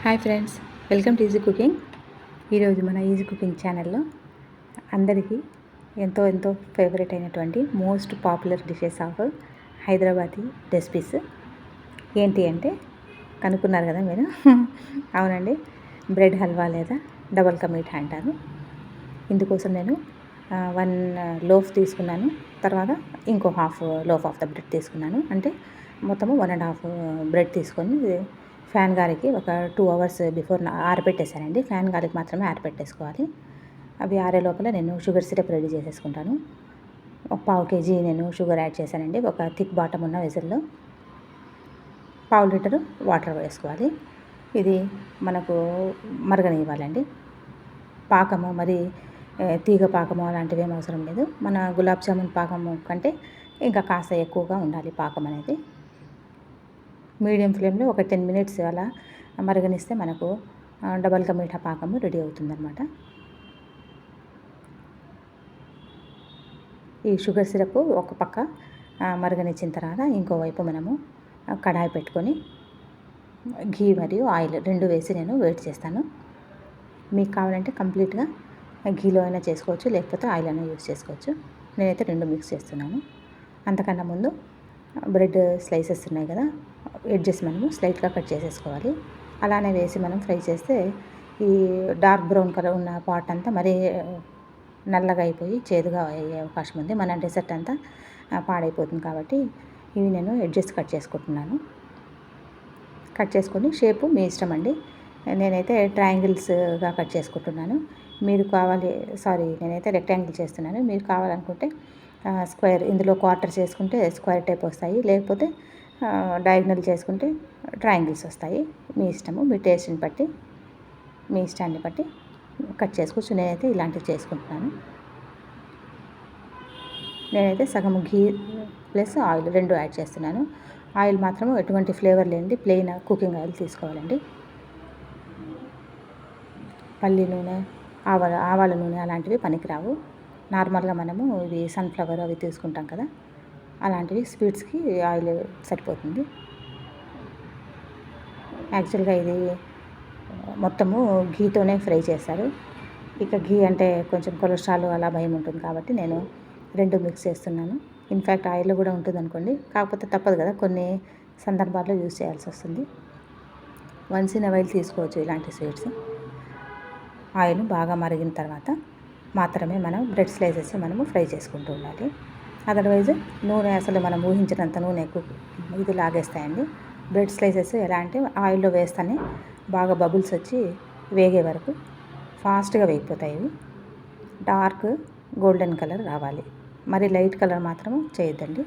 Hi friends, welcome to easy cooking. ఈరోజు మన easy cooking ఛానల్లో అందరికీ ఎంతో ఫేవరెట్ అయినటువంటి most popular dishes of Hyderabadi recipes ఏంటి అంటే కనుక్కున్నారు కదా మీరు. అవునండి, బ్రెడ్ హల్వా లేదా డబల్ కా మీఠా అంటారు. ఇందుకోసం నేను 1 లోఫ్ తీసుకున్నాను. తర్వాత ఇంకో half loaf of the bread తీసుకున్నాను. అంటే మొత్తము 1.5 బ్రెడ్ తీసుకొని ఫ్యాన్ గాలికి ఒక 2 అవర్స్ బిఫోర్ ఆరబెట్టేశానండి. ఫ్యాన్ గాలికి మాత్రమే ఆరబెట్టేసుకోవాలి. అవి ఆరే లోపల నేను షుగర్ సిరప్ రెడీ చేసేసుకుంటాను. ఒక 1/2 kg నేను షుగర్ యాడ్ చేశానండి. ఒక థిక్ బాటమ్ ఉన్న వెజల్లో 1/2 లీటరు వాటర్ వేసుకోవాలి. ఇది మనకు మరగనివ్వాలండి. పాకము మరి తీగ పాకము అలాంటివి ఏం అవసరం లేదు. మన గులాబ్ జామున్ పాకము కంటే ఇంకా కాస్త ఎక్కువగా ఉండాలి పాకం అనేది. మీడియం ఫ్లేమ్లో ఒక 10 మినిట్స్ అలా మరగనిస్తే మనకు డబల్ కా మీఠా పాకము రెడీ అవుతుందన్నమాట. ఈ షుగర్ సిరప్ ఒక పక్క మరగనిచ్చిన తర్వాత ఇంకోవైపు మనము కడాయి పెట్టుకొని ఘీ మరియు ఆయిల్ 2 వేసి నేను వేడి చేస్తాను. మీకు కావాలంటే కంప్లీట్గా ఘీలో అయినా చేసుకోవచ్చు, లేకపోతే ఆయిల్ అయినా యూజ్ చేసుకోవచ్చు. నేనైతే 2 మిక్స్ చేస్తున్నాను. అంతకన్నా ముందు బ్రెడ్ స్లైసెస్ ఉన్నాయి కదా, ఎడ్జెస్ మనము స్లైట్గా కట్ చేసేసుకోవాలి. అలానే వేసి మనం ఫ్రై చేస్తే ఈ డార్క్ బ్రౌన్ కలర్ ఉన్న పార్ట్ అంతా మరీ నల్లగా అయిపోయి చేదుగా అయ్యే అవకాశం ఉంది. మన డెసర్ట్ అంతా పాడైపోతుంది. కాబట్టి ఇవి నేను ఎడ్జెస్ కట్ చేసుకుంటున్నాను. కట్ చేసుకొని షేపు మీ ఇష్టం అండి. నేనైతే ట్రయాంగిల్స్గా కట్ చేసుకుంటున్నాను. నేనైతే రెక్టాంగిల్ చేస్తున్నాను. మీరు కావాలనుకుంటే స్క్వేర్, ఇందులో క్వార్టర్ చేసుకుంటే స్క్వేర్ టైప్ వస్తాయి, లేకపోతే డయాగ్నల్ చేసుకుంటే ట్రయాంగిల్స్ వస్తాయి. మీ ఇష్టము, మీ టేస్ట్ని బట్టి, మీ ఇష్టాన్ని బట్టి కట్ చేసుకోవచ్చు. నేనైతే ఇలాంటివి చేసుకుంటున్నాను. నేనైతే సగం ఘీ ప్లస్ ఆయిల్ 2 యాడ్ చేస్తున్నాను. ఆయిల్ మాత్రం ఎటువంటి ఫ్లేవర్ లేనిది ప్లెయిన్ కుకింగ్ ఆయిల్ తీసుకోవాలండి. పల్లి నూనె, ఆవాల నూనె అలాంటివి పనికిరావు. నార్మల్గా మనము ఇవి సన్ఫ్లవర్ అవి తీసుకుంటాం కదా, అలాంటివి స్వీట్స్కి ఆయిల్ సరిపోతుంది. యాక్చువల్గా ఇది మొత్తము ఘీతోనే ఫ్రై చేస్తారు. ఇక ఘీ అంటే కొంచెం కొలెస్ట్రాల్ అలా భయం ఉంటుంది కాబట్టి నేను 2 మిక్స్ చేస్తున్నాను. ఇన్ఫ్యాక్ట్ ఆయిల్ కూడా ఉంటుంది అనుకోండి, కాకపోతే తప్పదు కదా, కొన్ని సందర్భాల్లో యూజ్ చేయాల్సి వస్తుంది. వన్స్ ఇన్ ఎ వైల్ తీసుకోవచ్చు ఇలాంటి స్వీట్స్. ఆయిల్ బాగా మరిగిన తర్వాత మాత్రమే మనం బ్రెడ్ స్లైసెస్ మనము ఫ్రై చేసుకుంటూ ఉండాలి. అదర్వైజ్ నూనె అసలు మనం ఊహించినంత నూనె ఎక్కువ ఇది లాగేస్తాయండి. బ్రెడ్ స్లైసెస్ ఎలా అంటే ఆయిల్లో వేస్తేనే బాగా బబుల్స్ వచ్చి వేగే వరకు ఫాస్ట్గా వేగిపోతాయి. ఇవి డార్క్ గోల్డెన్ కలర్ రావాలి, మరి లైట్ కలర్ మాత్రం చేయొద్దండి.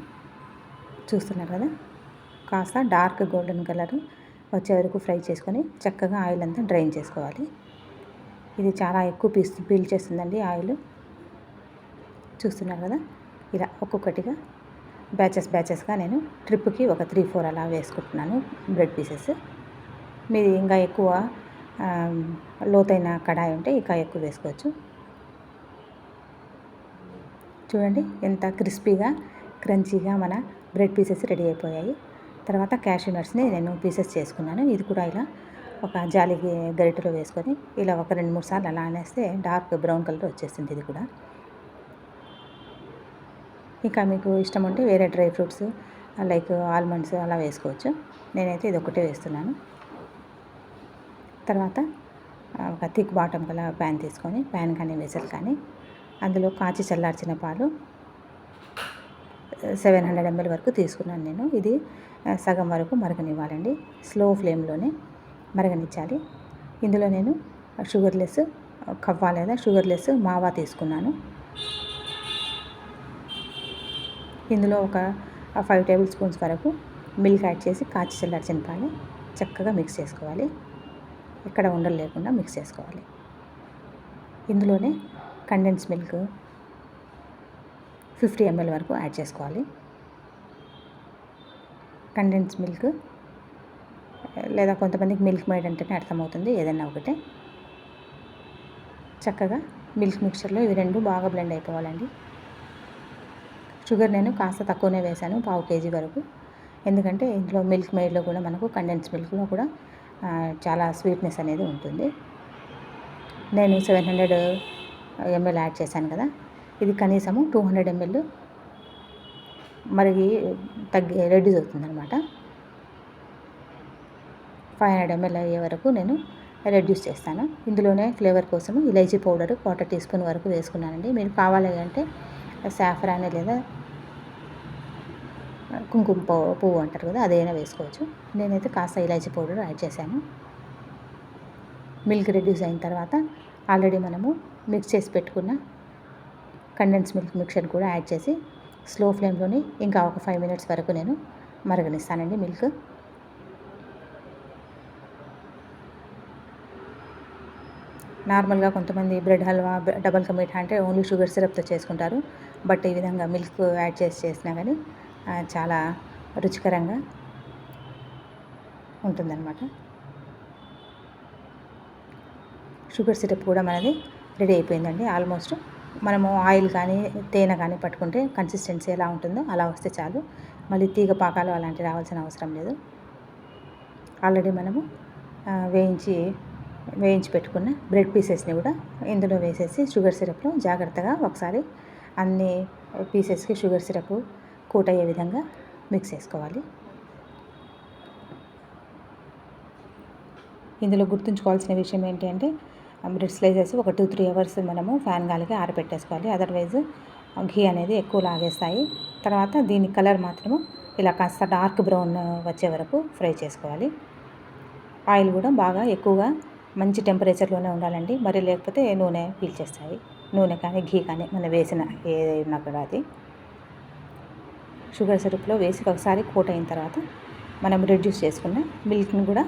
చూస్తున్నారు కదా, కాస్త డార్క్ గోల్డెన్ కలర్ వచ్చే వరకు ఫ్రై చేసుకొని చక్కగా ఆయిల్ అంతా డ్రైన్ చేసుకోవాలి. ఇది చాలా ఎక్కువ పీల్చేస్తుందండి ఆయిల్. చూస్తున్నారు కదా, ఇలా ఒక్కొక్కటిగా బ్యాచెస్గా నేను ట్రిప్కి ఒక 3-4 అలా వేసుకుంటున్నాను బ్రెడ్ పీసెస్. మీరు ఇంకా ఎక్కువ లోతైన కడాయి ఉంటే ఇంకా ఎక్కువ వేసుకోవచ్చు. చూడండి ఎంత క్రిస్పీగా క్రంచీగా మన బ్రెడ్ పీసెస్ రెడీ అయిపోయాయి. తర్వాత క్యాష్యూ నట్స్ని నేను పీసెస్ చేసుకున్నాను. ఇది కూడా ఇలా ఒక జాలికి గరిటెలో వేసుకొని ఇలా ఒక 2-3 సార్లు అలా అనేస్తే డార్క్ బ్రౌన్ కలర్ వచ్చేస్తుంది. ఇది కూడా ఇంకా మీకు ఇష్టం ఉంటే వేరే డ్రై ఫ్రూట్స్ లైక్ ఆల్మండ్స్ అలా వేసుకోవచ్చు. నేనైతే ఇది ఒకటే వేస్తున్నాను. తర్వాత ఒక థిక్ బాటమ్ గల ప్యాన్ తీసుకొని, ప్యాన్ కానీ వెసల్ కానీ, అందులో కాచి చల్లార్చిన పాలు 700 ml వరకు తీసుకున్నాను నేను. ఇది సగం వరకు మరగనివ్వాలండి. స్లో ఫ్లేమ్లోనే మరగనిచ్చాలి. ఇందులో నేను షుగర్లెస్ కవ్వా లేదా షుగర్లెస్ మావా తీసుకున్నాను. ఇందులో ఒక 5 టేబుల్ స్పూన్స్ వరకు మిల్క్ యాడ్ చేసి కాచి చల్లార్చిన పాలు చక్కగా మిక్స్ చేసుకోవాలి. ఎక్కడ ఉండలు లేకుండా మిక్స్ చేసుకోవాలి. ఇందులోనే కండెన్స్ మిల్క్ 50 ml వరకు యాడ్ చేసుకోవాలి. కండెన్స్ మిల్క్ లేదా కొంతమందికి మిల్క్ మేడ్ అంటేనే అర్థమవుతుంది, ఏదైనా ఒకటే. చక్కగా మిల్క్ మిక్చర్లో ఇవి 2 బాగా బ్లెండ్ అయిపోవాలండి. షుగర్ నేను కాస్త తక్కువనే వేశాను, 1/2 kg వరకు. ఎందుకంటే ఇందులో మిల్క్ మేడ్లో కూడా మనకు కండెన్స్ మిల్క్లో కూడా చాలా స్వీట్నెస్ అనేది ఉంటుంది. నేను 700 ml యాడ్ చేశాను కదా, ఇది కనీసము 200 ml మరిగి రెడ్యూస్ అవుతుందన్నమాట. 500 ml అయ్యే వరకు నేను రెడ్యూస్ చేస్తాను. ఇందులోనే ఫ్లేవర్ కోసము ఇలైచీ పౌడర్ 1/4 టీ స్పూన్ వరకు వేసుకున్నానండి. మీరు కావాలి అంటే సాఫ్రాన్ లేదా కుంకుమ పువ్వు అంటారు కదా, అదైనా వేసుకోవచ్చు. నేనైతే కాస్త ఇలాచీ పౌడర్ యాడ్ చేశాను. మిల్క్ రెడ్యూస్ అయిన తర్వాత ఆల్రెడీ మనము మిక్స్ చేసి పెట్టుకున్న కండెన్స్ మిల్క్ మిక్చర్ కూడా యాడ్ చేసి స్లో ఫ్లేమ్లోని ఇంకా ఒక 5 minutes వరకు నేను మరగనిస్తానండి మిల్క్. నార్మల్గా కొంతమంది బ్రెడ్ హల్వా, డబల్ కా మీఠా అంటే ఓన్లీ షుగర్ సిరప్తో చేసుకుంటారు. బట్ ఈ విధంగా మిల్క్ యాడ్ చేసినా కానీ చాలా రుచికరంగా ఉంటుందన్నమాట. షుగర్ సిరప్ కూడా మనది రెడీ అయిపోయిందండి ఆల్మోస్ట్. మనము ఆయిల్ కానీ తేనె కానీ పట్టుకుంటే కన్సిస్టెన్సీ ఎలా ఉంటుందో అలా వస్తే చాలు. మళ్ళీ తీగ పాకాలు అలాంటివి రావాల్సిన అవసరం లేదు. ఆల్రెడీ మనము వేయించి పెట్టుకున్న బ్రెడ్ పీసెస్ని కూడా ఇందులో వేసేసి షుగర్ సిరప్లో జాగ్రత్తగా ఒకసారి అన్ని పీసెస్కి షుగర్ సిరప్ కోట్ అయ్యే విధంగా మిక్స్ చేసుకోవాలి. ఇందులో గుర్తుంచుకోవాల్సిన విషయం ఏంటి అంటే బ్రెడ్ స్లైసెస్ ఒక 2-3 hours మనము ఫ్యాన్ గాలికి ఆరబెట్టేసుకోవాలి. అదర్వైజ్ ఘీ అనేది ఎక్కువ లాగేస్తాయి. తర్వాత దీని కలర్ మాత్రము ఇలా కాస్త డార్క్ బ్రౌన్ వచ్చే వరకు ఫ్రై చేసుకోవాలి. ఆయిల్ కూడా బాగా ఎక్కువగా మంచి టెంపరేచర్లోనే ఉండాలండి. మరి లేకపోతే నూనె పీల్చేస్తాయి. నూనె కానీ ఘీ కానీ మనం వేసిన ఏదైనా కూడా అది షుగర్ సిరప్లో వేసి ఒకసారి కోట్ అయిన తర్వాత మనం రెడ్యూస్ చేసుకున్న మిల్క్ని కూడా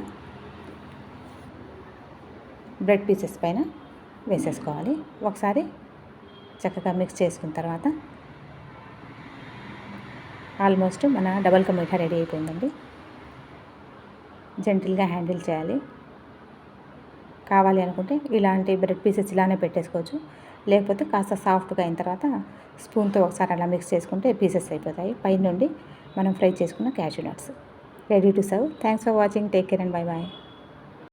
బ్రెడ్ పీసెస్ పైన వేసేసుకోవాలి. ఒకసారి చక్కగా మిక్స్ చేసుకున్న తర్వాత ఆల్మోస్ట్ మన డబల్ కా మీఠా రెడీ అయిపోయిందండి. జెంటిల్గా హ్యాండిల్ చేయాలి. కావాలి అనుకుంటే ఇలాంటి బ్రెడ్ పీసెస్ ఇలానే పెట్టేసుకోవచ్చు. లేకపోతే కాస్త సాఫ్ట్గా అయిన తర్వాత స్పూన్తో ఒకసారి అలా మిక్స్ చేసుకుంటే పీసెస్ అయిపోతాయి. పై నుండి మనం ఫ్రై చేసుకున్న cashew nuts ready to serve. Thanks for watching. Take care and bye bye.